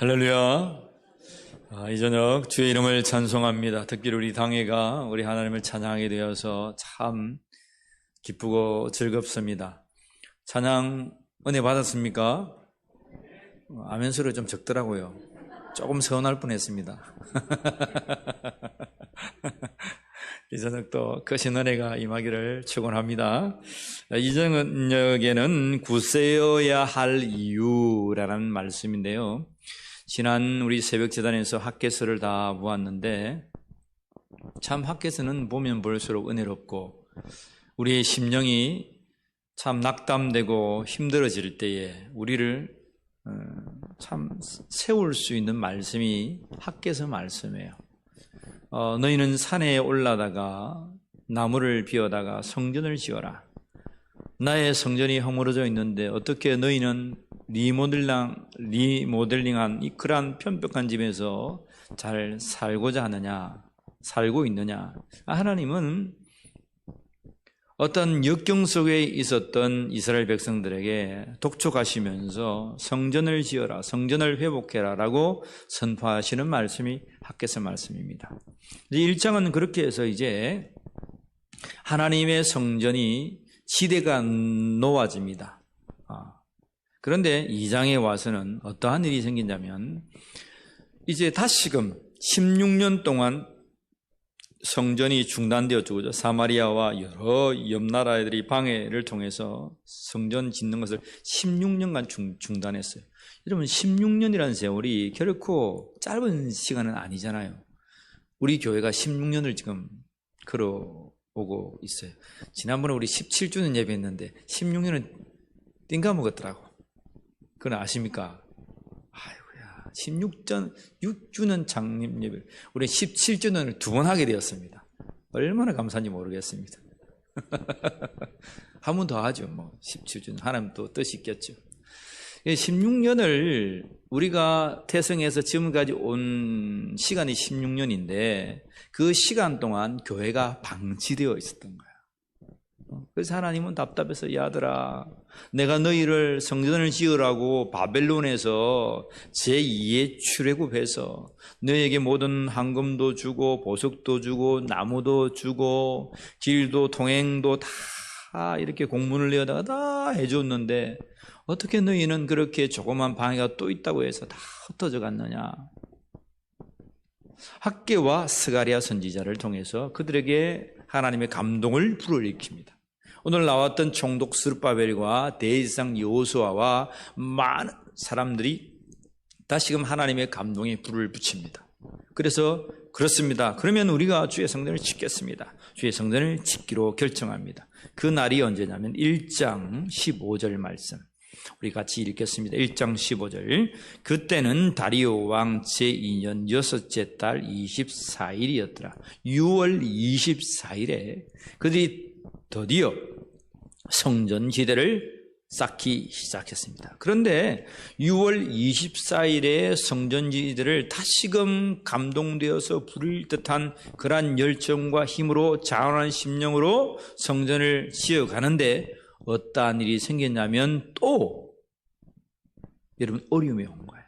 할렐루야. 이 저녁 주의 이름을 찬송합니다. 특별히 우리 당회가 우리 하나님을 찬양하게 되어서 참 기쁘고 즐겁습니다. 찬양 은혜 받았습니까? 아멘 소리가 좀 적더라고요. 조금 서운할 뻔했습니다. 이 저녁도 크신 은혜가 임하기를 축원합니다. 이 저녁에는 굳세어야 할 이유라는 말씀인데요. 지난 우리 새벽재단에서 학개서를 다 보았는데 참 학개서는 보면 볼수록 은혜롭고 우리의 심령이 참 낙담되고 힘들어질 때에 우리를 참 세울 수 있는 말씀이 학개서 말씀이에요. 너희는 산에 올라다가 나무를 비워다가 성전을 지어라. 나의 성전이 허물어져 있는데 어떻게 너희는 리모델링한 이 그러한 편벽한 집에서 잘 살고자 하느냐, 살고 있느냐. 하나님은 어떤 역경 속에 있었던 이스라엘 백성들에게 독촉하시면서 성전을 지어라, 성전을 회복해라 라고 선포하시는 말씀이 학개서 말씀입니다. 1장은 그렇게 해서 이제 하나님의 성전이 지대가 놓아집니다. 그런데 2장에 와서는 어떠한 일이 생긴다면 이제 다시금 16년 동안 성전이 중단되었죠. 사마리아와 여러 옆나라들이 방해를 통해서 성전 짓는 것을 16년간 중단했어요. 여러분 16년이라는 세월이 결코 짧은 시간은 아니잖아요. 우리 교회가 16년을 지금 걸어오고 있어요. 지난번에 우리 17주년 예배했는데 16년은 띵가먹었더라고. 그건 아십니까? 아이고야, 6주년 장립 예배, 우리 17주년을 2번 하게 되었습니다. 얼마나 감사한지 모르겠습니다. 한 번 더 하죠. 17주년. 하나님 또 뜻이 있겠죠. 16년을 우리가 태생해서 지금까지 온 시간이 16년인데 그 시간 동안 교회가 방치되어 있었던 거야. 그래서 하나님은 답답해서 야 아들아, 내가 너희를 성전을 지으라고 바벨론에서 제2의 출애굽해서 너희에게 모든 황금도 주고 보석도 주고 나무도 주고 길도 통행도 다 이렇게 공문을 내어다가 다 해줬는데 어떻게 너희는 그렇게 조그만 방해가 또 있다고 해서 다 흩어져 갔느냐. 학개와 스가랴 선지자를 통해서 그들에게 하나님의 감동을 불어일으킵니다. 오늘 나왔던 총독 스룹바벨과 대제사장 여호수아와 많은 사람들이 다시금 하나님의 감동에 불을 붙입니다. 그래서 그렇습니다. 그러면 우리가 주의 성전을 짓겠습니다. 주의 성전을 짓기로 결정합니다. 그 날이 언제냐면 1장 15절 말씀. 우리 같이 읽겠습니다. 1장 15절. 그때는 다리오 왕 제2년 6째 달 24일이었더라. 6월 24일에 그들이 드디어 성전 지대를 쌓기 시작했습니다. 그런데 6월 24일에 성전 지대를 다시금 감동되어서 부를 듯한 그러한 열정과 힘으로 자원한 심령으로 성전을 지어가는데 어떠한 일이 생겼냐면 또 여러분 어려움이 온 거예요.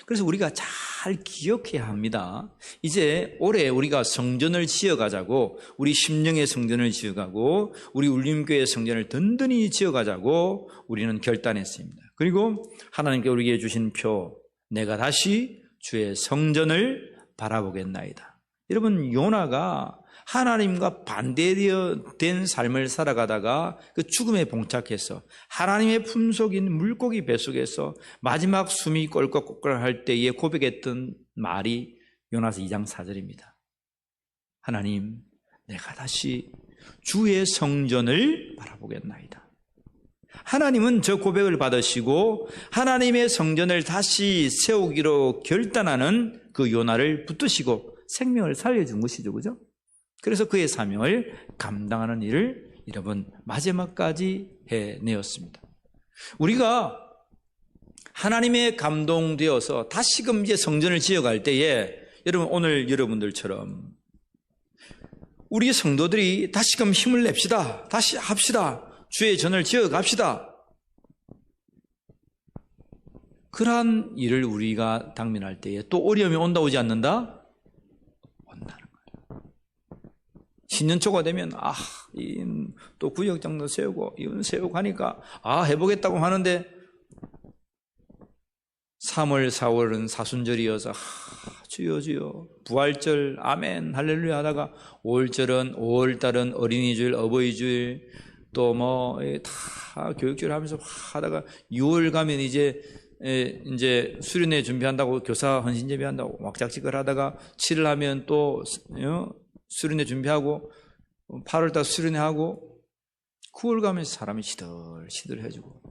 그래서 우리가 잘 기억해야 합니다. 이제 올해 우리가 성전을 지어가자고, 우리 심령의 성전을 지어가고 우리 울림교회 성전을 든든히 지어가자고 우리는 결단했습니다. 그리고 하나님께 우리에게 주신 표, 내가 다시 주의 성전을 바라보겠나이다. 여러분 요나가 하나님과 반대된 삶을 살아가다가 그 죽음에 봉착해서 하나님의 품속인 물고기 뱃속에서 마지막 숨이 꼴깍꼴깍할 때에 고백했던 말이 요나서 2장 4절입니다. 하나님, 내가 다시 주의 성전을 바라보겠나이다. 하나님은 저 고백을 받으시고 하나님의 성전을 다시 세우기로 결단하는 그 요나를 붙드시고 생명을 살려준 것이죠. 그죠? 그래서 그의 사명을 감당하는 일을 여러분 마지막까지 해내었습니다. 우리가 하나님의 감동되어서 다시금 이제 성전을 지어갈 때에 여러분 오늘 여러분들처럼 우리 성도들이 다시금 힘을 냅시다. 다시 합시다. 주의 전을 지어갑시다. 그러한 일을 우리가 당면할 때에 또 어려움이 온다 오지 않는다? 온다는 거예요. 신년초가 되면 또 구역장도 세우고 이건 세우고 하니까 해보겠다고 하는데 3월 4월은 사순절이어서 주여 주여 부활절 아멘 할렐루야 하다가 5월절은 5월달은 어린이주일 어버이주일 또 다 교육주일 하면서 하다가 6월 가면 이제 수련회 준비한다고 교사 헌신 예배한다고 막작직을 하다가 7월 하면 또 수련회 준비하고 8월달 수련회 하고 9월 가면 사람이 시들시들해지고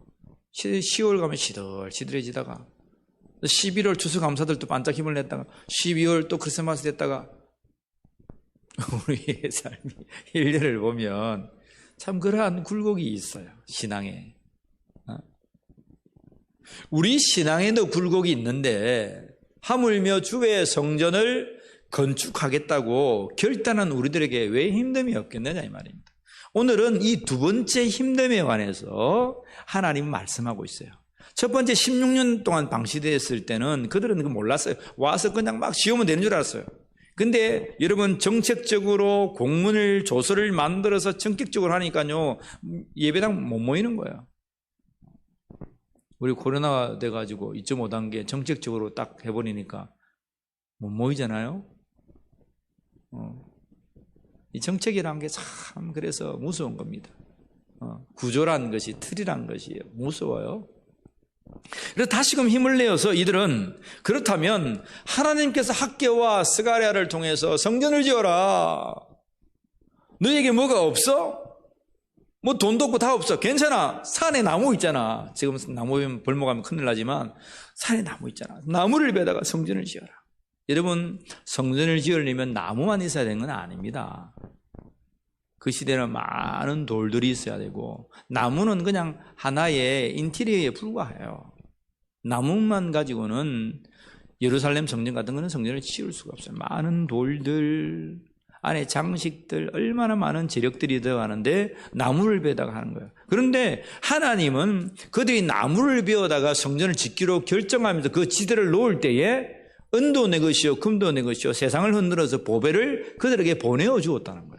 10월 가면 시들시들해지다가 11월 추수감사들도 반짝 힘을 냈다가 12월 또 크리스마스 됐다가 우리의 삶이 1년을 보면 참 그러한 굴곡이 있어요. 신앙에. 우리 신앙에도 굴곡이 있는데 하물며 주의 성전을 건축하겠다고 결단한 우리들에게 왜 힘듦이 없겠느냐 이 말입니다. 오늘은 이 두 번째 힘듦에 관해서 하나님은 말씀하고 있어요. 첫 번째 16년 동안 방치되었을 때는 그들은 그거 몰랐어요. 와서 그냥 막 지으면 되는 줄 알았어요. 근데 여러분 정책적으로 공문을 조서를 만들어서 전격적으로 하니까요 예배당 못 모이는 거예요. 우리 코로나 돼가지고 2.5단계 정책적으로 딱 해버리니까 못 모이잖아요. 이 정책이라는 게 참 그래서 무서운 겁니다. 구조란 것이 틀이란 것이 무서워요. 그래서 다시금 힘을 내어서 이들은 그렇다면 하나님께서 학개와 스가랴를 통해서 성전을 지어라. 너에게 뭐가 없어? 뭐 돈도 없고 다 없어. 괜찮아. 산에 나무 있잖아. 지금 나무 보면 벌목하면 큰일 나지만 산에 나무 있잖아. 나무를 베다가 성전을 지어라. 여러분 성전을 지으려면 나무만 있어야 되는 건 아닙니다. 그 시대는 많은 돌들이 있어야 되고 나무는 그냥 하나의 인테리어에 불과해요. 나무만 가지고는 예루살렘 성전 같은 거는 성전을 지을 수가 없어요. 많은 돌들 안에 장식들 얼마나 많은 재력들이 들어가는데 나무를 베다가 하는 거예요. 그런데 하나님은 그들이 나무를 베어다가 성전을 짓기로 결정하면서 그 지대를 놓을 때에 은도 내 것이요 금도 내 것이요 세상을 흔들어서 보배를 그들에게 보내어 주었다는 거예요.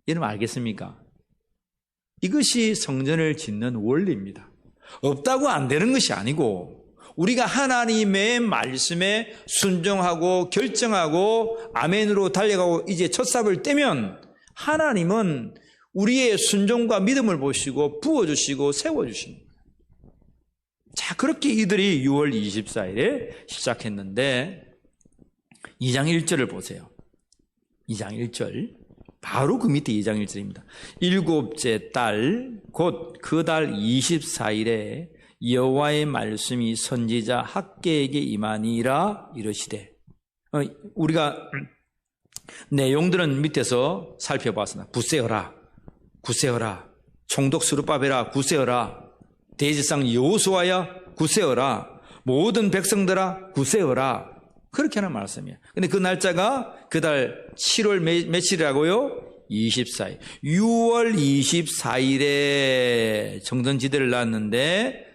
여러분 알겠습니까? 이것이 성전을 짓는 원리입니다. 없다고 안 되는 것이 아니고 우리가 하나님의 말씀에 순종하고 결정하고 아멘으로 달려가고 이제 첫 삽을 떼면 하나님은 우리의 순종과 믿음을 보시고 부어주시고 세워주십니다. 자, 그렇게 이들이 6월 24일에 시작했는데 2장 1절을 보세요. 2장 1절 바로 그 밑에 2장 1절입니다. 일곱째 달 곧 그 달 24일에 여호와의 말씀이 선지자 학개에게 임하니라 이르시되 우리가 내용들은 밑에서 살펴봤습니다. 굳세어라 굳세어라 총독 스룹바벨아 굳세어라 대제사장 여호수아야 굳세어라 모든 백성들아 굳세어라 그렇게 하는 말씀이에요. 근데 그 날짜가 그 달 7월 며칠이라고요? 24일. 6월 24일에 정전지대를 놨는데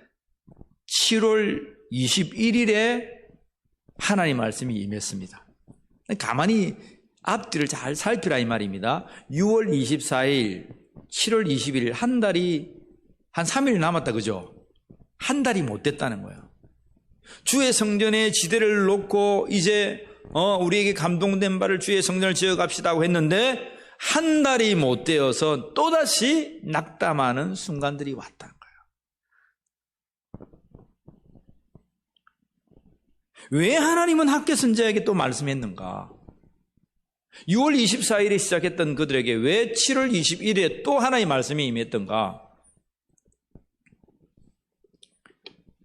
7월 21일에 하나님 말씀이 임했습니다. 가만히 앞뒤를 잘 살피라 이 말입니다. 6월 24일, 7월 21일 한 달이 한 3일 남았다 그죠? 한 달이 못 됐다는 거예요. 주의 성전에 지대를 놓고 이제 우리에게 감동된 바를 주의 성전을 지어갑시다고 했는데 한 달이 못 되어서 또다시 낙담하는 순간들이 왔다는 거예요. 왜 하나님은 학개 선지자에게 또 말씀했는가? 6월 24일에 시작했던 그들에게 왜 7월 21일에 또 하나님의 말씀이 임했던가?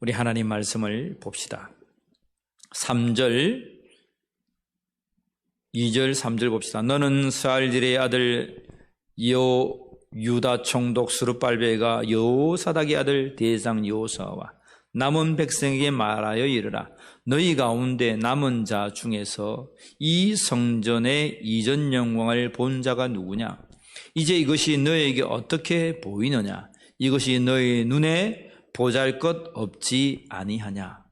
우리 하나님 말씀을 봅시다. 3절, 2절, 3절 봅시다. 너는 스알딜의 아들 유다 총독 스룹발벨과 여호사닥의 아들 대제사장 여호수아와 남은 백성에게 말하여 이르라. 너희 가운데 남은 자 중에서 이 성전의 이전 영광을 본 자가 누구냐? 이제 이것이 너에게 어떻게 보이느냐? 이것이 너희 눈에 보잘것없지 아니하냐.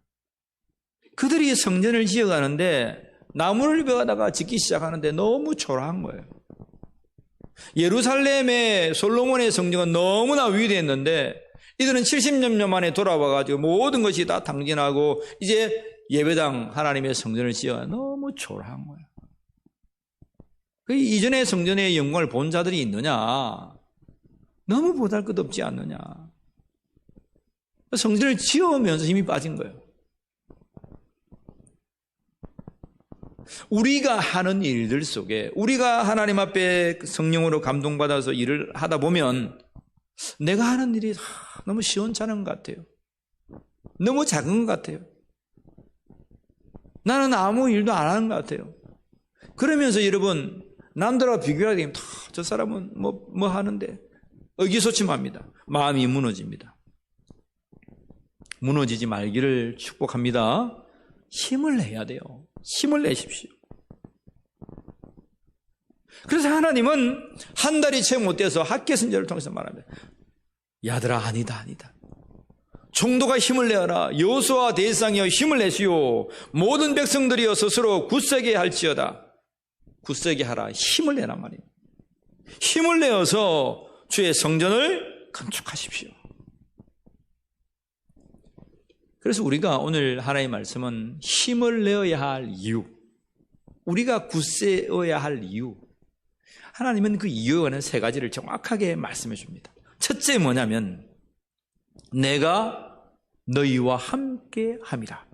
그들이 성전을 지어가는데 나무를 베어다가 짓기 시작하는데 너무 초라한 거예요. 예루살렘의 솔로몬의 성전은 너무나 위대했는데 이들은 70년 만에 돌아와가지고 모든 것이 다 당진하고 이제 예배당 하나님의 성전을 지어가 너무 초라한 거예요. 그 이전의 성전의 영광을 본 자들이 있느냐? 너무 보잘것없지 않느냐? 성전을 지어오면서 힘이 빠진 거예요. 우리가 하는 일들 속에 우리가 하나님 앞에 성령으로 감동받아서 일을 하다 보면 내가 하는 일이 너무 시원찮은 것 같아요. 너무 작은 것 같아요. 나는 아무 일도 안 하는 것 같아요. 그러면서 여러분 남들하고 비교하게 되면 저 사람은 뭐 하는데 의기소침합니다. 마음이 무너집니다. 무너지지 말기를 축복합니다. 힘을 내야 돼요. 힘을 내십시오. 그래서 하나님은 한 달이 채 못 돼서 학계 선지자를 통해서 말합니다. 야들아 아니다. 종도가 힘을 내어라. 여호수아 대제사장이여 힘을 내시오. 모든 백성들이여 스스로 굳세게 할지어다. 굳세게 하라. 힘을 내란 말이에요. 힘을 내어서 주의 성전을 건축하십시오. 그래서 우리가 오늘 하나님의 말씀은 힘을 내어야 할 이유, 우리가 굳세어야 할 이유, 하나님은 그 이유는 세 가지를 정확하게 말씀해 줍니다. 첫째 뭐냐면 내가 너희와 함께 함이라.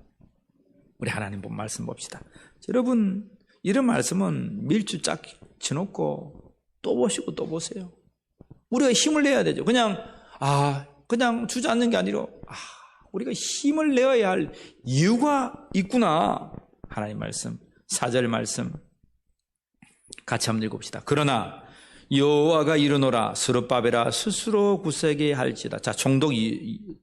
우리 하나님 본 말씀 봅시다. 여러분 이런 말씀은 밀주 쫙 쳐놓고 또 보시고 또 보세요. 우리가 힘을 내야 되죠. 그냥 주저앉는 게 아니라 우리가 힘을 내어야 할 이유가 있구나. 하나님 말씀 4절 말씀 같이 한번 읽읍시다. 그러나 여호와가 이르노라 스룹바벨아 스스로 굳세게 할지다. 자, 총독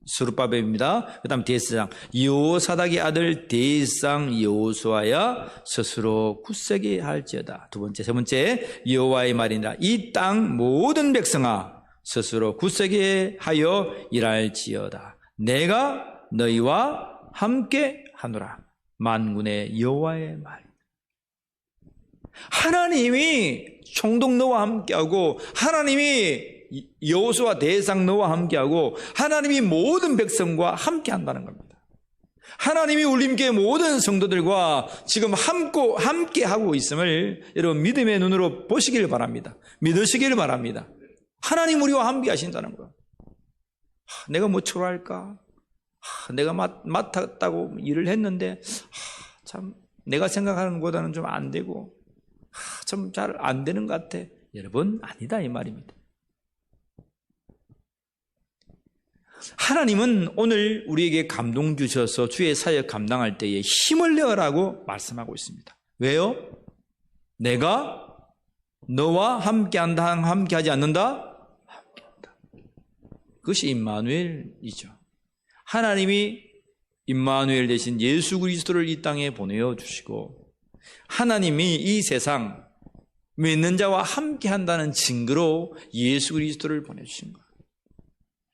스룹바벨입니다. 그 다음 대제사장 여호사닥의 아들 대제사장 여호수아야 스스로 굳세게 할지어다. 두 번째, 세 번째 여호와의 말이니라. 이 땅 모든 백성아 스스로 굳세게 하여 일할지어다. 내가 너희와 함께 하노라. 만군의 여호와의 말. 하나님이 총독 너와 함께하고 하나님이 여호수아 대제사장 너와 함께하고 하나님이 모든 백성과 함께한다는 겁니다. 하나님이 울림교회 모든 성도들과 지금 함께하고 있음을 여러분 믿음의 눈으로 보시길 바랍니다. 믿으시길 바랍니다. 하나님 우리와 함께하신다는 거예요. 내가 뭐 초라할까? 내가 맡았다고 일을 했는데 참 내가 생각하는 것보다는 좀 안 되고 좀 잘 안 되는 것 같아. 여러분 아니다 이 말입니다. 하나님은 오늘 우리에게 감동 주셔서 주의 사역 감당할 때에 힘을 내어라고 말씀하고 있습니다. 왜요? 내가 너와 함께한다, 함께하지 않는다? 함께한다. 그것이 임마누엘이죠. 하나님이 임마누엘 대신 예수 그리스도를 이 땅에 보내어 주시고 하나님이 이 세상 믿는 자와 함께한다는 증거로 예수 그리스도를 보내주신 거예요.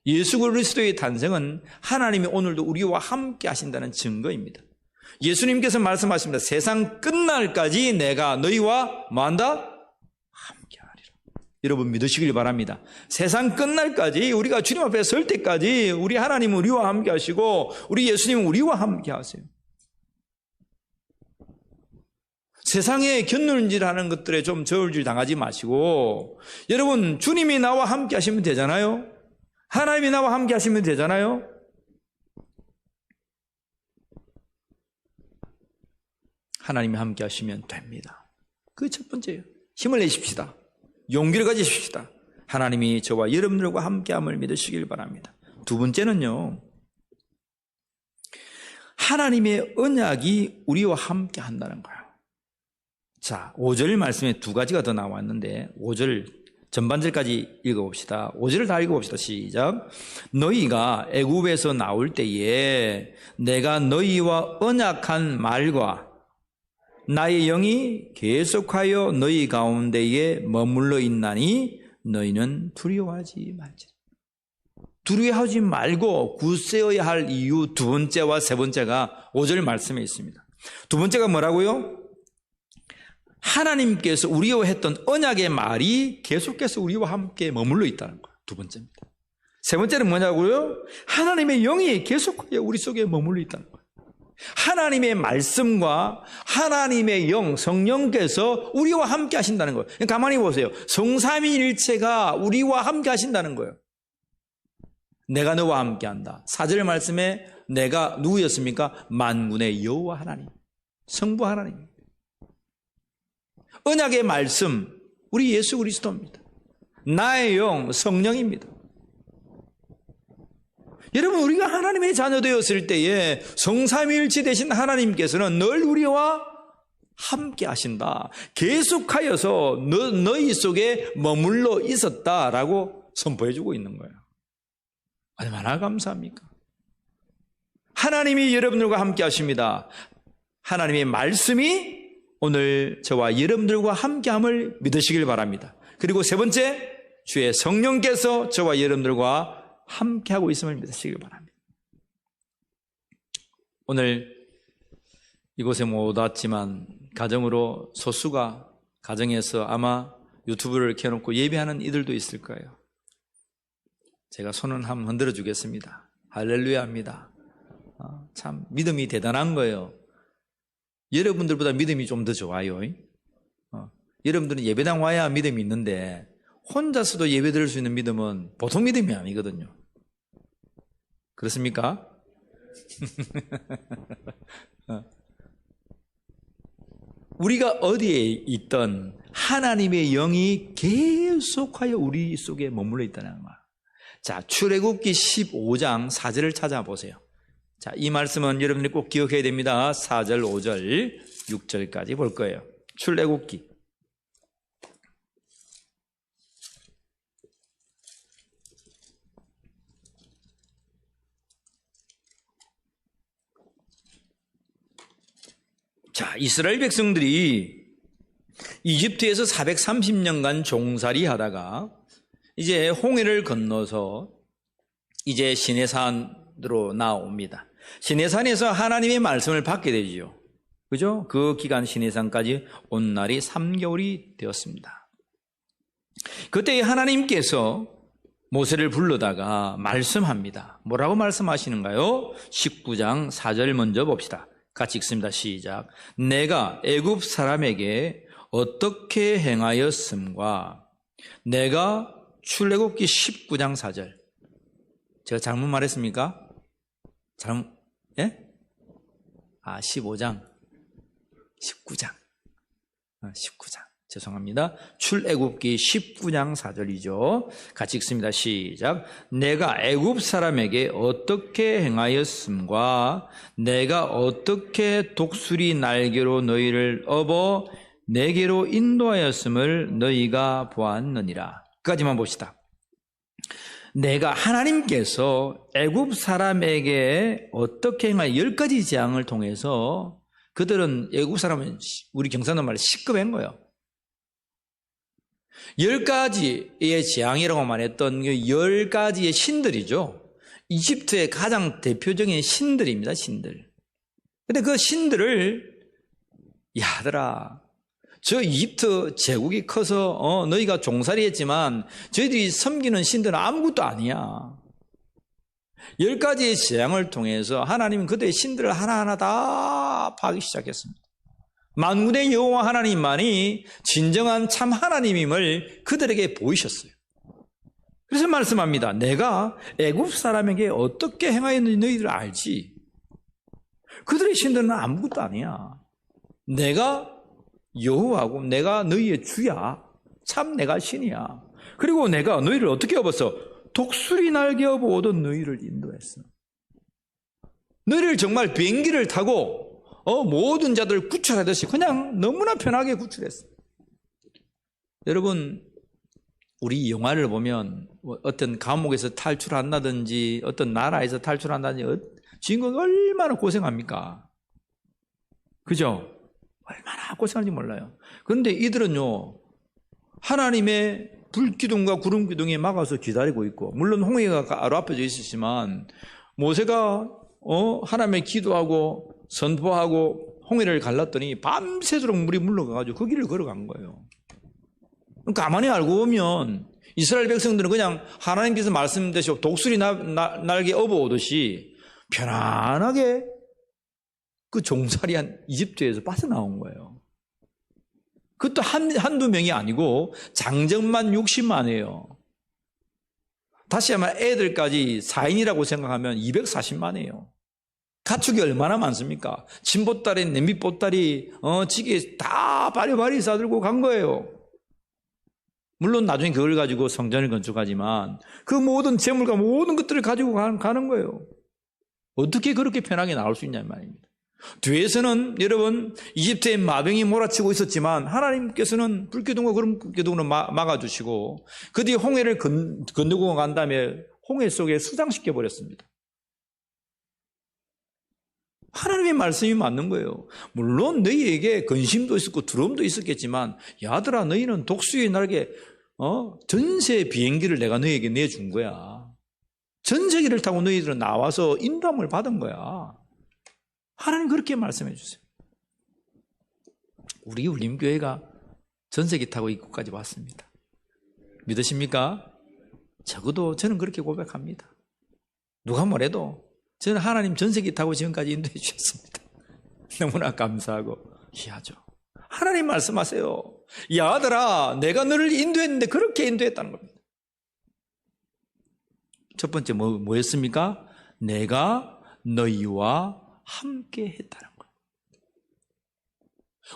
예수 그리스도의 탄생은 하나님이 오늘도 우리와 함께 하신다는 증거입니다. 예수님께서 말씀하십니다. 세상 끝날까지 내가 너희와 뭐한다? 함께하리라. 여러분 믿으시길 바랍니다. 세상 끝날까지 우리가 주님 앞에 설 때까지 우리 하나님은 우리와 함께 하시고 우리 예수님은 우리와 함께 하세요. 세상에 견눈질하는 것들에 좀 저울질 당하지 마시고 여러분 주님이 나와 함께 하시면 되잖아요. 하나님이 나와 함께 하시면 되잖아요. 하나님이 함께 하시면 됩니다. 그게 첫 번째예요. 힘을 내십시다. 용기를 가지십시다. 하나님이 저와 여러분들과 함께함을 믿으시길 바랍니다. 두 번째는요. 하나님의 언약이 우리와 함께 한다는 거예요. 자, 5절 말씀에 두 가지가 더 나왔는데 5절 전반절까지 읽어봅시다. 5절을 다 읽어봅시다. 시작. 너희가 애굽에서 나올 때에 내가 너희와 언약한 말과 나의 영이 계속하여 너희 가운데에 머물러 있나니 너희는 두려워하지 말지라. 두려워하지 말고 굳세어야 할 이유 두 번째와 세 번째가 5절 말씀에 있습니다. 두 번째가 뭐라고요? 하나님께서 우리와 했던 언약의 말이 계속해서 우리와 함께 머물러 있다는 거예요. 두 번째입니다. 세 번째는 뭐냐고요? 하나님의 영이 계속하여 우리 속에 머물러 있다는 거예요. 하나님의 말씀과 하나님의 영, 성령께서 우리와 함께 하신다는 거예요. 가만히 보세요. 성삼위일체가 우리와 함께 하신다는 거예요. 내가 너와 함께 한다. 4절 말씀에 내가 누구였습니까? 만군의 여호와 하나님, 성부 하나님. 언약의 말씀, 우리 예수 그리스도입니다. 나의 영, 성령입니다. 여러분, 우리가 하나님의 자녀 되었을 때에 성삼위일체 되신 하나님께서는 늘 우리와 함께 하신다. 계속하여서 너희 속에 머물러 있었다라고 선포해주고 있는 거예요. 얼마나 감사합니까? 하나님이 여러분들과 함께 하십니다. 하나님의 말씀이 오늘 저와 여러분들과 함께함을 믿으시길 바랍니다. 그리고 세 번째, 주의 성령께서 저와 여러분들과 함께하고 있음을 믿으시길 바랍니다. 오늘 이곳에 못 왔지만 가정으로 소수가 가정에서 아마 유튜브를 켜놓고 예배하는 이들도 있을 거예요. 제가 손은 한번 흔들어 주겠습니다. 할렐루야입니다. 참 믿음이 대단한 거예요. 여러분들보다 믿음이 좀 더 좋아요. 여러분들은 예배당 와야 믿음이 있는데 혼자서도 예배 드릴 수 있는 믿음은 보통 믿음이 아니거든요. 그렇습니까? 우리가 어디에 있던 하나님의 영이 계속하여 우리 속에 머물러 있다는 거예요. 자, 출애굽기 15장 4절을 찾아보세요. 자, 이 말씀은 여러분들이 꼭 기억해야 됩니다. 4절, 5절, 6절까지 볼 거예요. 출애굽기. 자, 이스라엘 백성들이 이집트에서 430년간 종살이 하다가 이제 홍해를 건너서 이제 시내산으로 나옵니다. 시내산에서 하나님의 말씀을 받게 되죠. 그죠? 그 기간 시내산까지 온 날이 3개월이 되었습니다. 그때 하나님께서 모세를 불러다가 말씀합니다. 뭐라고 말씀하시는가요? 19장 4절 먼저 봅시다. 같이 읽습니다. 시작. 내가 애굽 사람에게 어떻게 행하였음과 내가 출애굽기 19장 4절. 제가 잘못 말했습니까? 예? 15장. 19장. 19장. 죄송합니다. 출애굽기 19장 4절이죠. 같이 읽습니다. 시작. 내가 애굽 사람에게 어떻게 행하였음과 내가 어떻게 독수리 날개로 너희를 업어 내게로 인도하였음을 너희가 보았느니라. 까지만 봅시다. 내가 하나님께서 애굽 사람에게 어떻게 행하여 10가지 재앙을 통해서 그들은 애굽 사람은 우리 경상도 말로 시급한 거예요. 10가지의 재앙이라고 말했던 그 10가지의 신들이죠. 이집트의 가장 대표적인 신들입니다. 신들. 근데 그 신들을 야들아 저 이집트 제국이 커서 너희가 종살이 했지만 저희들이 섬기는 신들은 아무것도 아니야. 10가지의 재앙을 통해서 하나님은 그들의 신들을 하나하나 다 파기 시작했습니다. 만군의 여호와 하나님만이 진정한 참 하나님임을 그들에게 보이셨어요. 그래서 말씀합니다. 내가 애굽 사람에게 어떻게 행하였는지 너희들 알지. 그들의 신들은 아무것도 아니야. 내가 여호와고 내가 너희의 주야. 참 내가 신이야. 그리고 내가 너희를 어떻게 업었어? 독수리 날개 업어 오던 너희를 인도했어. 너희를 정말 비행기를 타고 모든 자들을 구출하듯이 그냥 너무나 편하게 구출했어. 여러분, 우리 영화를 보면 어떤 감옥에서 탈출한다든지 어떤 나라에서 탈출한다든지 주인공이 얼마나 고생합니까? 그죠? 얼마나 고생하는지 몰라요. 그런데 이들은요, 하나님의 불기둥과 구름기둥이 막아서 기다리고 있고, 물론 홍해가 바로 앞에 있었지만 모세가 하나님의 기도하고 선포하고 홍해를 갈랐더니 밤새도록 물이 물러가가지고 그 길을 걸어간 거예요. 가만히 알고 보면 이스라엘 백성들은 그냥 하나님께서 말씀대로 독수리 날개 업어오듯이 편안하게 그 종살이한 이집트에서 빠져나온 거예요. 그것도 한두 명이 아니고 장정만 60만이에요. 다시 한번 애들까지 4인이라고 생각하면 240만이에요. 가축이 얼마나 많습니까? 침보따리, 냄비보따리, 지게 다 바리바리 싸들고 간 거예요. 물론 나중에 그걸 가지고 성전을 건축하지만 그 모든 재물과 모든 것들을 가지고 가는 거예요. 어떻게 그렇게 편하게 나올 수 있냐는 말입니다. 뒤에서는 여러분 이집트의 마병이 몰아치고 있었지만 하나님께서는 불기둥과 구름기둥으로 막아주시고 그 뒤에 홍해를 건너고 간 다음에 홍해 속에 수장시켜 버렸습니다. 하나님의 말씀이 맞는 거예요. 물론 너희에게 근심도 있었고 두려움도 있었겠지만 야들아 너희는 독수리의 날개 전세 비행기를 내가 너희에게 내준 거야. 전세기를 타고 너희들은 나와서 인도함을 받은 거야. 하나님 그렇게 말씀해 주세요. 우리 울림교회가 전세기 타고 이곳까지 왔습니다. 믿으십니까? 적어도 저는 그렇게 고백합니다. 누가 뭐래도 저는 하나님 전세기 타고 지금까지 인도해 주셨습니다. 너무나 감사하고 귀하죠. 하나님 말씀하세요. 야 아들아 내가 너를 인도했는데 그렇게 인도했다는 겁니다. 첫 번째 뭐였습니까? 내가 너희와 함께 했다는 거예요.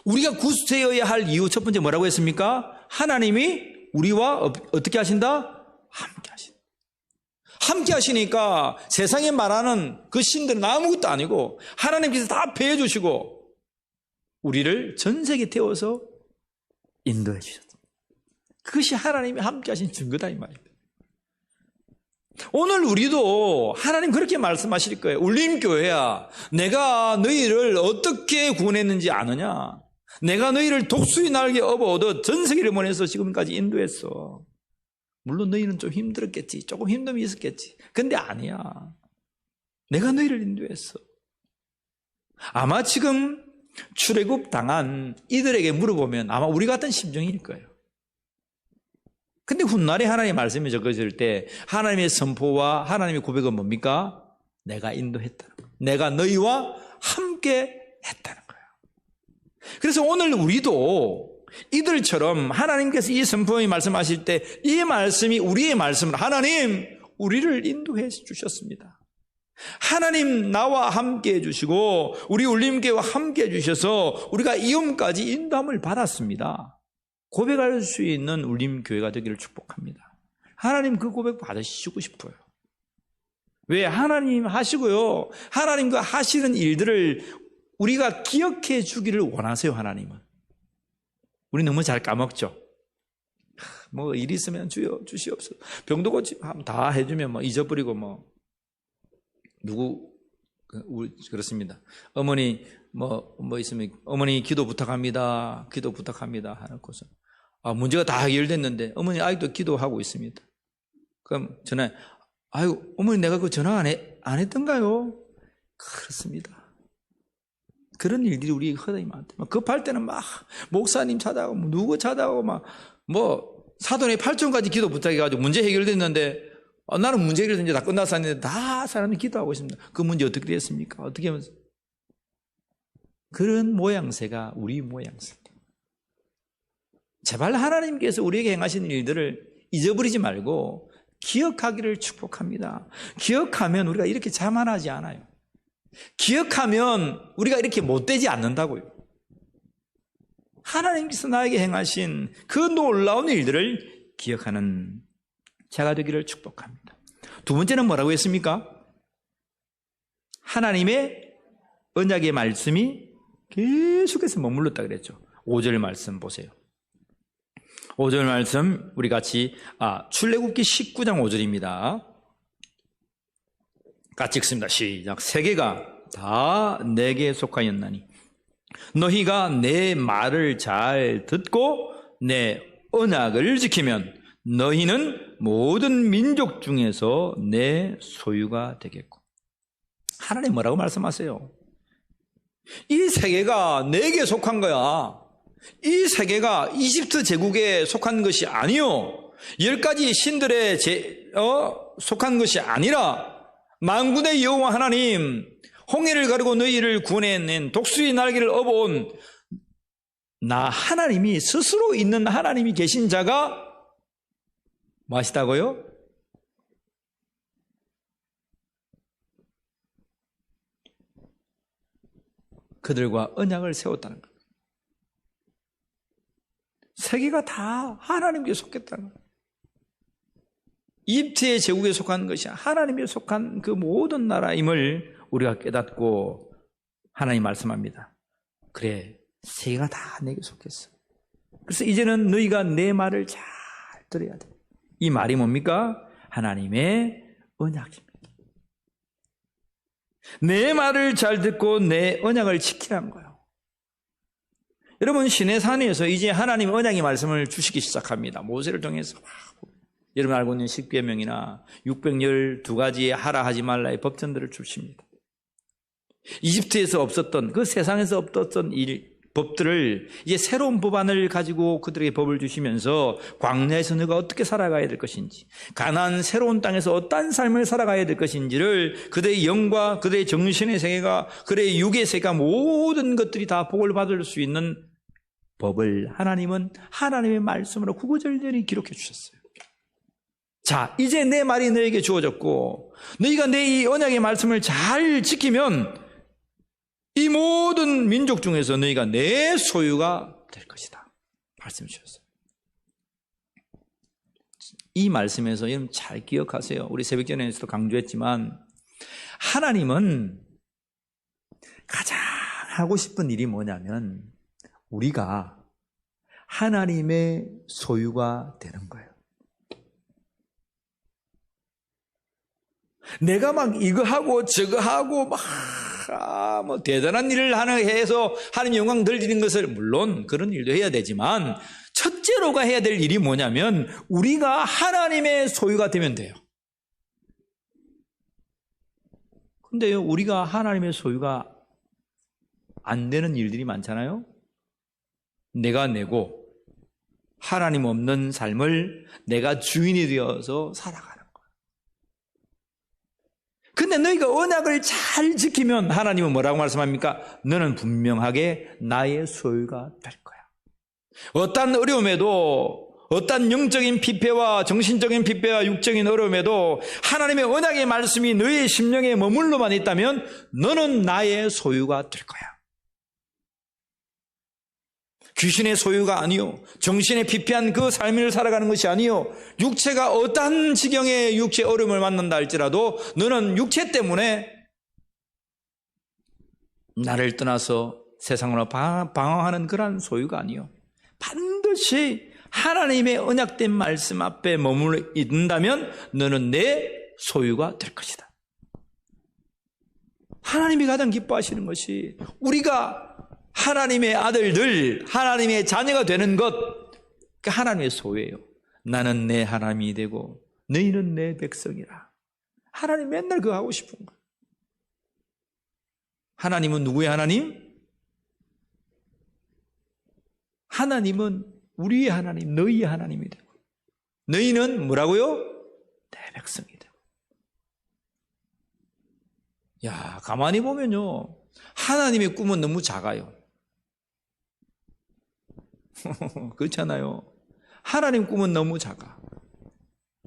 우리가 구수되어야 할 이유 첫 번째 뭐라고 했습니까? 하나님이 우리와 어떻게 하신다? 함께 하신다. 함께 하시니까 세상에 말하는 그 신들은 아무것도 아니고 하나님께서 다 배해 주시고 우리를 전세계 태워서 인도해 주셨다. 그것이 하나님이 함께 하신 증거다 이 말입니다. 오늘 우리도 하나님 그렇게 말씀하실 거예요. 울림교회야 내가 너희를 어떻게 구원했는지 아느냐? 내가 너희를 독수리 날개 업어 얻어 전세계를 보내서 지금까지 인도했어. 물론 너희는 좀 힘들었겠지. 조금 힘듦이 있었겠지. 근데 아니야. 내가 너희를 인도했어. 아마 지금 출애굽 당한 이들에게 물어보면 아마 우리 같은 심정일 거예요. 근데 훗날에 하나님의 말씀이 적어질 때 하나님의 선포와 하나님의 고백은 뭡니까? 내가 인도했다는 거예요. 내가 너희와 함께 했다는 거예요. 그래서 오늘 우리도 이들처럼 하나님께서 이 선포의 말씀하실 때 이 말씀이 우리의 말씀을 하나님 우리를 인도해 주셨습니다. 하나님 나와 함께 해주시고 우리 울림교회와 함께 해주셔서 우리가 이음까지 인도함을 받았습니다. 고백할 수 있는 울림교회가 되기를 축복합니다. 하나님 그 고백 받으시고 싶어요. 왜? 하나님 하시고요. 하나님과 하시는 일들을 우리가 기억해 주기를 원하세요. 하나님은. 우리 너무 잘 까먹죠. 뭐 일 있으면 주시옵소서. 병도 고치면 다 해주면 뭐 잊어버리고 뭐 그렇습니다. 어머니 뭐 있으면 어머니 기도 부탁합니다. 기도 부탁합니다. 하놓고서 문제가 다 해결됐는데 어머니 아직도 기도하고 있습니다. 그럼 전화 아유 어머니 내가 그 전화 안 했던가요? 그렇습니다. 그런 일들이 우리 허다히 많대. 급할 때는 막 목사님 찾아가고 누구 찾아가고 막 사돈의 8천까지 기도 부탁해가지고 문제 해결됐는데 나는 문제 해결된 지 다 끝나서 했는데 다 사람이 기도하고 있습니다. 그 문제 어떻게 됐습니까? 어떻게 하면 그런 모양새가 우리 모양새. 제발 하나님께서 우리에게 행하시는 일들을 잊어버리지 말고 기억하기를 축복합니다. 기억하면 우리가 이렇게 자만하지 않아요. 기억하면 우리가 이렇게 못되지 않는다고요. 하나님께서 나에게 행하신 그 놀라운 일들을 기억하는 자가 되기를 축복합니다. 두 번째는 뭐라고 했습니까? 하나님의 언약의 말씀이 계속해서 머물렀다 그랬죠. 5절 말씀 보세요. 5절 말씀 우리 같이 출애굽기 19장 5절입니다. 같이 읽습니다. 시작. 세계가 다 내게 속하였나니 너희가 내 말을 잘 듣고 내 언약을 지키면 너희는 모든 민족 중에서 내 소유가 되겠고. 하나님 뭐라고 말씀하세요? 이 세계가 내게 속한 거야. 이 세계가 이집트 제국에 속한 것이 아니요, 10가지 신들에 속한 것이 아니라 만군의 여호와 하나님, 홍해를 가르고 너희를 구원해낸 독수리 날개를 업어온 나 하나님이, 스스로 있는 하나님이 계신 자가 무엇이다고요? 그들과 언약을 세웠다는 거예요. 세계가 다 하나님께 속했다는 거예요. 이집트의 제국에 속한 것이 하나님에 속한 그 모든 나라임을 우리가 깨닫고 하나님 말씀합니다. 그래, 세계가 다 내게 속했어. 그래서 이제는 너희가 내 말을 잘 들어야 돼. 이 말이 뭡니까? 하나님의 언약입니다. 내 말을 잘 듣고 내 언약을 지키라는 거예요. 여러분, 시내산에서 이제 하나님 언약의 말씀을 주시기 시작합니다. 모세를 통해서. 여러분 알고 있는 10계명이나 612가지의 하라 하지 말라의 법전들을 주십니다. 이집트에서 없었던, 그 세상에서 없었던 법들을 이제 새로운 법안을 가지고 그들에게 법을 주시면서 광야에서 너가 어떻게 살아가야 될 것인지, 가나안 새로운 땅에서 어떠한 삶을 살아가야 될 것인지를 그들의 영과 그들의 정신의 세계가, 그들의 육의 세계가, 모든 것들이 다 복을 받을 수 있는 법을 하나님은 하나님의 말씀으로 구구절절히 기록해 주셨어요. 자, 이제 내 말이 너에게 주어졌고 너희가 내 이 언약의 말씀을 잘 지키면 이 모든 민족 중에서 너희가 내 소유가 될 것이다 말씀 주셨어요. 이 말씀에서 여러분 잘 기억하세요. 우리 새벽전에서도 강조했지만 하나님은 가장 하고 싶은 일이 뭐냐면 우리가 하나님의 소유가 되는 거예요. 내가 막 이거 하고 저거 하고 막 뭐 대단한 일을 하나 해서 하나님 영광 돌리는 것을, 물론 그런 일도 해야 되지만 첫째로가 해야 될 일이 뭐냐면 우리가 하나님의 소유가 되면 돼요. 근데요, 우리가 하나님의 소유가 안 되는 일들이 많잖아요. 내가 내고 하나님 없는 삶을 내가 주인이 되어서 살아가는 거예요. 근데 너희가 언약을 잘 지키면 하나님은 뭐라고 말씀합니까? 너는 분명하게 나의 소유가 될 거야. 어떤 어려움에도, 어떤 영적인 피폐와 정신적인 피폐와 육적인 어려움에도 하나님의 언약의 말씀이 너의 심령에 머물러만 있다면 너는 나의 소유가 될 거야. 귀신의 소유가 아니요, 정신의 피폐한 그 삶을 살아가는 것이 아니요, 육체가 어떠한 지경의 육체 어려움을 만난다 할지라도 너는 육체 때문에 나를 떠나서 세상으로 방황하는 그러한 소유가 아니요, 반드시 하나님의 언약된 말씀 앞에 머물러 있는다면 너는 내 소유가 될 것이다. 하나님이 가장 기뻐하시는 것이 우리가 하나님의 아들들, 하나님의 자녀가 되는 것, 그 하나님의 소유예요. 나는 내 하나님이 되고 너희는 내 백성이라. 하나님 맨날 그거 하고 싶은 거예요. 하나님은 누구의 하나님? 하나님은 우리의 하나님, 너희의 하나님이 되고 너희는 뭐라고요? 내 백성이 되고. 야, 가만히 보면요, 하나님의 꿈은 너무 작아요. 그렇잖아요. 하나님 꿈은 너무 작아.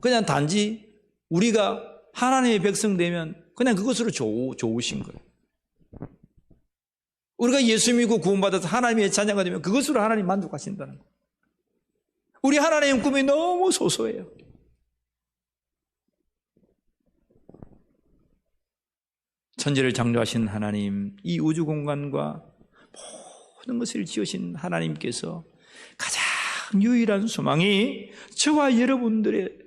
그냥 단지 우리가 하나님의 백성 되면 그냥 그것으로 좋으신 거예요. 우리가 예수 믿고 구원받아서 하나님의 자녀가 되면 그것으로 하나님 만족하신다는 거예요. 우리 하나님의 꿈이 너무 소소해요. 천지를 창조하신 하나님, 이 우주 공간과 모든 것을 지으신 하나님께서 가장 유일한 소망이 저와 여러분들의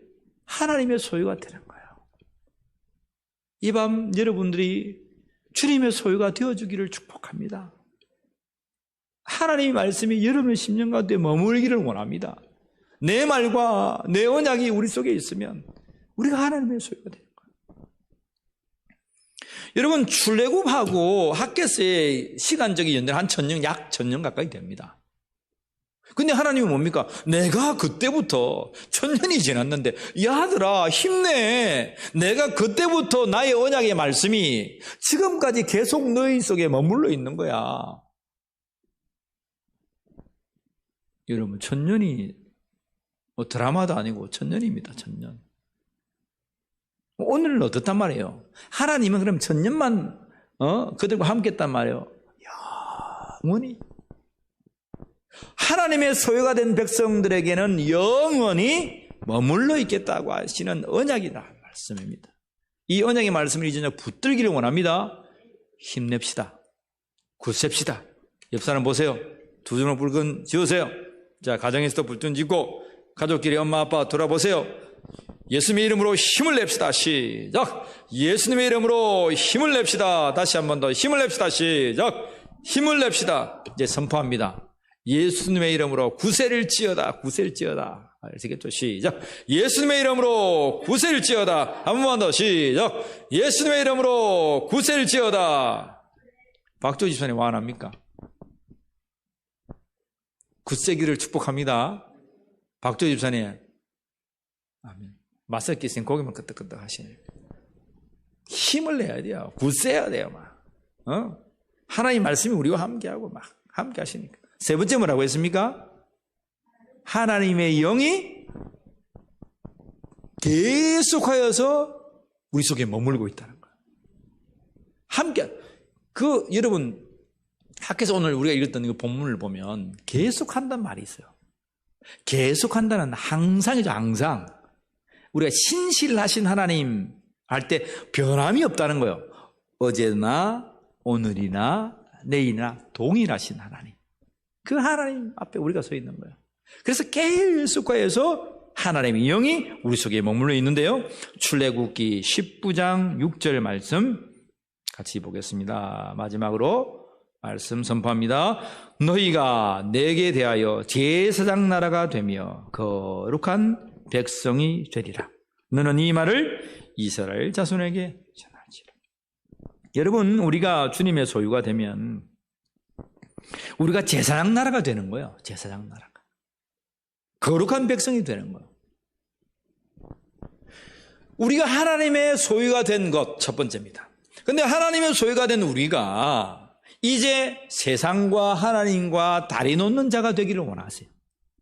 하나님의 소유가 되는 거예요. 이 밤 여러분들이 주님의 소유가 되어주기를 축복합니다. 하나님의 말씀이 여러분의 심령 가운데 머물기를 원합니다. 내 말과 내 언약이 우리 속에 있으면 우리가 하나님의 소유가 되는 거예요. 여러분, 출애굽하고 학개서의 시간적인 연대는 한 1000년, 약 1000년 가까이 됩니다. 근데 하나님이 뭡니까? 내가 그때부터 1000년이 지났는데 야 아들아 힘내. 내가 그때부터 나의 언약의 말씀이 지금까지 계속 너희 속에 머물러 있는 거야. 여러분 1000년이 뭐 드라마도 아니고 1000년입니다. 1000년. 오늘은 어떻단 말이에요? 하나님은 그럼 1000년만 그들과 함께 했단 말이에요. 영원히 하나님의 소유가 된 백성들에게는 영원히 머물러 있겠다고 하시는 언약이라는 말씀입니다. 이 언약의 말씀을 이제 붙들기를 원합니다. 힘냅시다. 굳셉시다. 옆 사람 보세요. 두 손으로 불끈 지으세요. 자, 가정에서도 불끈 짓고 가족끼리 엄마 아빠 돌아보세요. 예수님의 이름으로 힘을 냅시다. 시작. 예수님의 이름으로 힘을 냅시다. 다시 한 번 더 힘을 냅시다. 시작. 힘을 냅시다. 이제 선포합니다. 예수님의 이름으로 구세를 지어다. 구세를 지어다. 아시겠죠? 시작. 예수님의 이름으로 구세를 지어다. 한 번만 더. 시작. 예수님의 이름으로 구세를 지어다. 박조 집사님 와 안 합니까? 굳세기를 축복합니다. 박조 집사님. 아멘. 맞설 끼신 고기만 끄떡끄떡 하시네. 힘을 내야 돼요. 굳세야 돼요. 막. 하나님 말씀이 우리와 함께하고 막 함께 하시니까. 세 번째 뭐라고 했습니까? 하나님의 영이 계속하여서 우리 속에 머물고 있다는 거예요. 함께. 여러분, 학교에서 오늘 우리가 읽었던 이 본문을 보면 계속한다는 말이 있어요. 계속한다는 항상이죠, 항상. 우리가 신실하신 하나님 할 때 변함이 없다는 거예요. 어제나 오늘이나 내일이나 동일하신 하나님. 그 하나님 앞에 우리가 서 있는 거예요. 그래서 계속해서 하나님의 영이 우리 속에 머물러 있는데요. 출애굽기 19장 6절 말씀 같이 보겠습니다. 마지막으로 말씀 선포합니다. 너희가 내게 대하여 제사장 나라가 되며 거룩한 백성이 되리라. 너는 이 말을 이스라엘 자손에게 전하지라. 여러분, 우리가 주님의 소유가 되면 우리가 제사장 나라가 되는 거예요. 제사장 나라가. 거룩한 백성이 되는 거예요. 우리가 하나님의 소유가 된 것 첫 번째입니다. 그런데 하나님의 소유가 된 우리가 이제 세상과 하나님과 다리 놓는 자가 되기를 원하세요.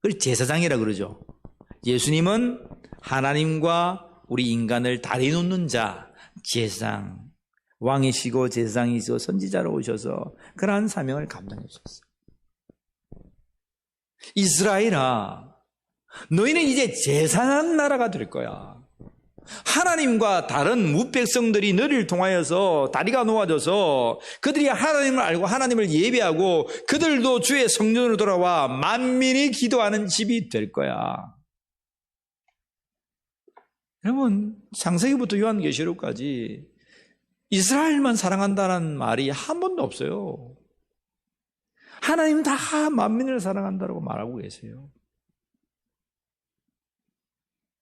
그걸 제사장이라 그러죠. 예수님은 하나님과 우리 인간을 다리 놓는 자, 제사장, 왕이시고 제사장이시고 선지자로 오셔서 그러한 사명을 감당해 주셨어요. 이스라엘아, 너희는 이제 제사장 나라가 될 거야. 하나님과 다른 무백성들이 너를 통하여서 다리가 놓아져서 그들이 하나님을 알고 하나님을 예배하고 그들도 주의 성전으로 돌아와 만민이 기도하는 집이 될 거야. 여러분, 창세기부터 요한계시록까지 이스라엘만 사랑한다는 말이 한 번도 없어요. 하나님 다 만민을 사랑한다고 말하고 계세요.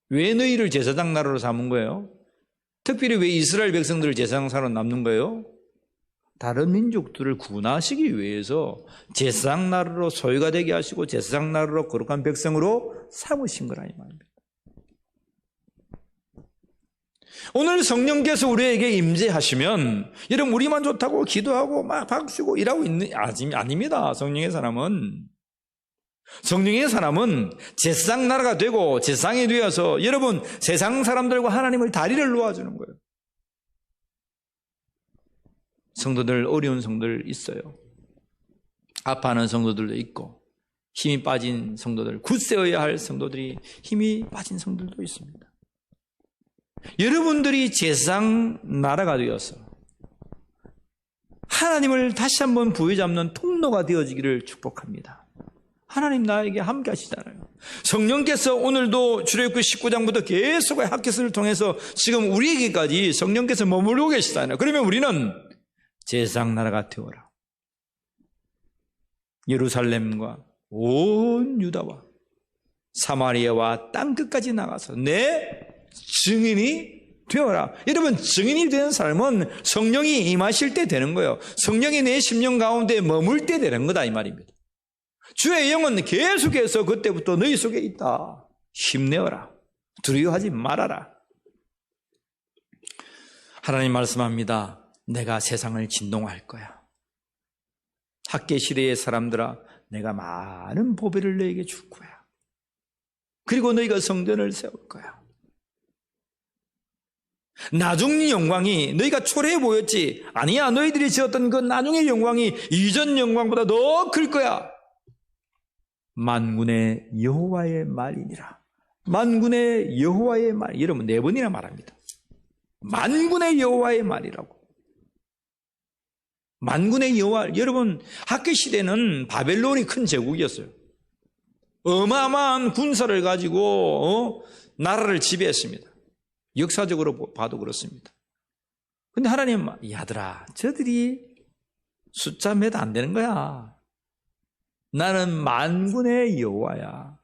왜 너희를 제사장 나라로 삼은 거예요? 특별히 왜 이스라엘 백성들을 제사장 나라로 남는 거예요? 다른 민족들을 구원하시기 위해서 제사장 나라로 소유가 되게 하시고 제사장 나라로 거룩한 백성으로 삼으신 거라 이 말입니다. 오늘 성령께서 우리에게 임재하시면 여러분 우리만 좋다고 기도하고 막 박수고 일하고 있는 아닙니다. 성령의 사람은 제사장 나라가 되고 제사장이 되어서 여러분 세상 사람들과 하나님을 다리를 놓아주는 거예요. 성도들, 어려운 성도들 있어요. 아파하는 성도들도 있고 힘이 빠진 성도들, 굳세어야 할 성도들이 힘이 빠진 성도들도 있습니다. 여러분들이 제사장 나라가 되어서 하나님을 다시 한번 부여잡는 통로가 되어지기를 축복합니다. 하나님 나에게 함께 하시잖아요. 성령께서 오늘도 출애굽기 19장부터 계속 학개서를 통해서 지금 우리에게까지 성령께서 머물고 계시잖아요. 그러면 우리는 제사장 나라가 되어라. 예루살렘과 온 유다와 사마리아와 땅끝까지 나가서 내 증인이 되어라. 여러분, 증인이 되는 삶은 성령이 임하실 때 되는 거예요. 성령이 내 심령 가운데 머물 때 되는 거다 이 말입니다. 주의 영은 계속해서 그때부터 너희 속에 있다. 힘내어라. 두려워하지 말아라. 하나님 말씀합니다. 내가 세상을 진동할 거야. 학계 시대의 사람들아, 내가 많은 보배를 너에게 줄 거야. 그리고 너희가 성전을 세울 거야. 나중 영광이 너희가 초래해 보였지. 아니야, 너희들이 지었던 그 나중의 영광이 이전 영광보다 더 클 거야. 만군의 여호와의 말이니라. 만군의 여호와의 말. 여러분 4번이나 말합니다. 만군의 여호와의 말이라고. 만군의 여호와. 여러분, 학계 시대는 바벨론이 큰 제국이었어요. 어마어마한 군사를 가지고 나라를 지배했습니다. 역사적으로 봐도 그렇습니다. 근데 하나님, 야들아, 저들이 숫자 몇 안 되는 거야. 나는 만군의 여호와야.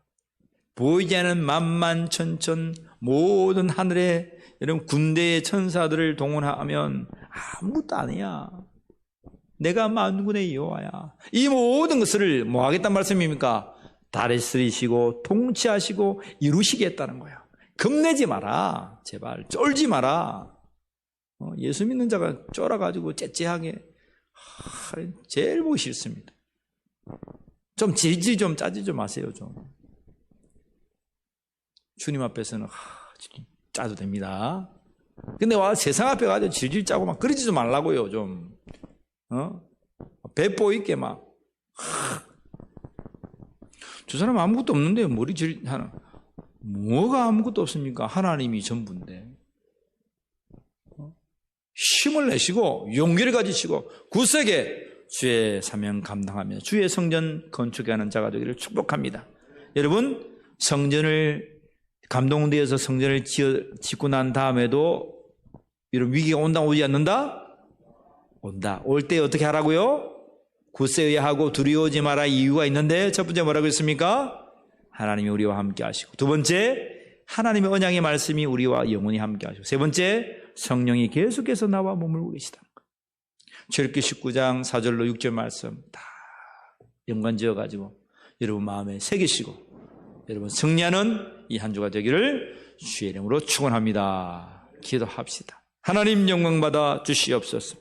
보이지 않는 만만천천 모든 하늘의 여러분 군대의 천사들을 동원하면 아무것도 아니야. 내가 만군의 여호와야. 이 모든 것을 뭐 하겠다는 말씀입니까? 다스리시고 통치하시고 이루시겠다는 거야. 겁내지 마라. 제발 쫄지 마라. 예수 믿는 자가 쫄아가지고 째째하게 제일 보기 싫습니다. 좀 질질 좀 짜지 좀 마세요. 좀. 주님 앞에서는 짜도 됩니다. 근데 와 세상 앞에 가서 질질 짜고 막 그러지 말라고요. 좀 배포 있게 막. 저 사람 아무것도 없는데 머리 하나. 뭐가 아무것도 없습니까? 하나님이 전부인데. 힘을 내시고 용기를 가지시고 굳세게 주의 사명 감당하며 주의 성전 건축하는 자가 되기를 축복합니다. 여러분, 성전을 감동되어서 성전을 짓고 난 다음에도 이런 위기가 온다 오지 않는다? 온다. 올 때 어떻게 하라고요? 굳세어야 하고 두려워하지 마라. 이유가 있는데 첫 번째 뭐라고 했습니까? 하나님이 우리와 함께 하시고, 두 번째 하나님의 언약의 말씀이 우리와 영원히 함께 하시고, 세 번째 성령이 계속해서 나와 머물고 계시다. 출애굽기 19장 4절로 6절 말씀 다 연관지어가지고 여러분 마음에 새기시고 여러분 승리하는 이 한 주가 되기를 주의 이름으로 축원합니다. 기도합시다. 하나님 영광 받아 주시옵소서.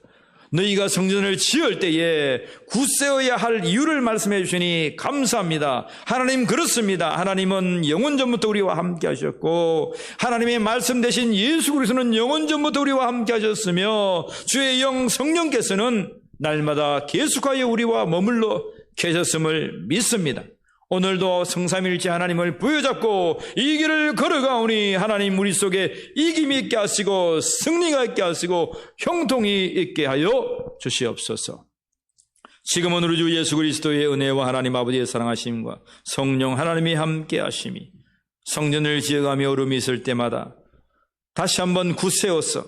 너희가 성전을 지을 때에 굳세어야 할 이유를 말씀해 주시니 감사합니다. 하나님 그렇습니다. 하나님은 영원전부터 우리와 함께 하셨고 하나님의 말씀 대신 예수 그리스도는 영원전부터 우리와 함께 하셨으며 주의 영 성령께서는 날마다 계속하여 우리와 머물러 계셨음을 믿습니다. 오늘도 성삼일체 하나님을 부여잡고 이 길을 걸어가오니 하나님 우리 속에 이김이 있게 하시고 승리가 있게 하시고 형통이 있게 하여 주시옵소서. 지금은 우리 주 예수 그리스도의 은혜와 하나님 아버지의 사랑하심과 성령 하나님이 함께 하심이 성전을 지어가며 얼음이 있을 때마다 다시 한번 굳세어서